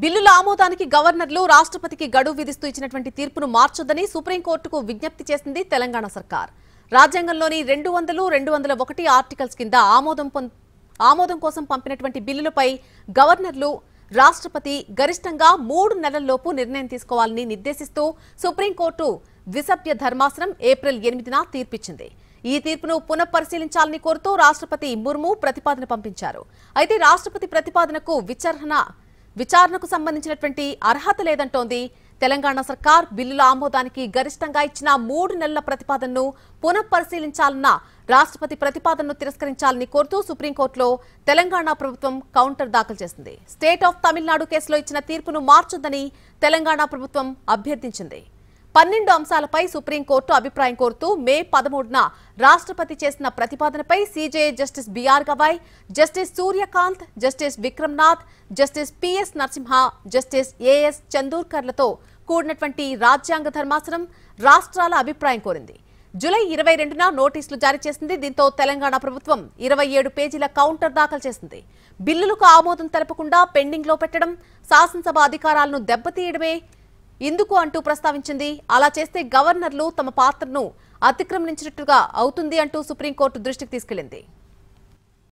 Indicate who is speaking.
Speaker 1: బిల్లుల ఆమోదానికి గవర్నర్లు రాష్ట్రపతికి గడువు విధిస్తూ ఇచ్చినటువంటి తీర్పును మార్చొద్దని సుప్రీంకోర్టుకు విజ్ఞప్తి చేసింది తెలంగాణ సర్కార్. రాజ్యాంగంలోని 200, 201 ఆర్టికల్స్ కింద ఆమోదం కోసం పంపినటువంటి బిల్లులపై గవర్నర్లు రాష్ట్రపతి గరిష్టంగా 3 నెలల్లోపు నిర్ణయం తీసుకోవాలని నిర్దేశిస్తూ సుప్రీంకోర్టు ద్విసభ్య ధర్మాసనం ఏప్రిల్ 8న తీర్పిచ్చింది. ఈ తీర్పును పునఃపరిశీలించాలని కోరుతూ రాష్ట్రపతి ముర్ము ప్రతిపాదన పంపించారు. అయితే రాష్ట్రపతి ప్రతిపాదనకు విచారణకు సంబంధించినటువంటి అర్హత లేదంటోంది తెలంగాణ సర్కార్. బిల్లుల ఆమోదానికి గరిష్టంగా ఇచ్చిన 3 నెలల ప్రతిపాదనను పునఃపరిశీలించాలన్న రాష్ట్రపతి ప్రతిపాదనను తిరస్కరించాలని కోరుతూ సుప్రీంకోర్టులో తెలంగాణ ప్రభుత్వం కౌంటర్ దాఖలు చేసింది. స్టేట్ ఆఫ్ తమిళనాడు కేసులో ఇచ్చిన తీర్పును మార్చొద్దని తెలంగాణ ప్రభుత్వం అభ్యర్థించింది. 12 అంశాలపై సుప్రీంకోర్టు అభిప్రాయం కోరుతూ మే 13న రాష్ట్రపతి చేసిన ప్రతిపాదనపై CJ justice BR Gavai, justice Suryakant, justice Vikramnath, justice PS Narasimha, justice AS చందూర్కర్లతో కూడినటువంటి రాజ్యాంగ ధర్మాసనం రాష్ట్రాల అభిప్రాయం కోరింది. జూలై 22న నోటీసులు జారీ చేసింది. దీంతో తెలంగాణ ప్రభుత్వం 27 పేజీల కౌంటర్ దాఖలు చేసింది. బిల్లులకు ఆమోదం తెలపకుండా పెండింగ్ లో పెట్టడం శాసనసభ అధికారాలను దెబ్బతీయడమే ఇందుకు అంటూ ప్రస్తావించింది. అలా చేస్తే గవర్నర్లు తమ పాత్రను అతిక్రమించినట్టుగా అవుతుంది అంటూ సుప్రీంకోర్టు దృష్టికి తీసుకెళ్లింది.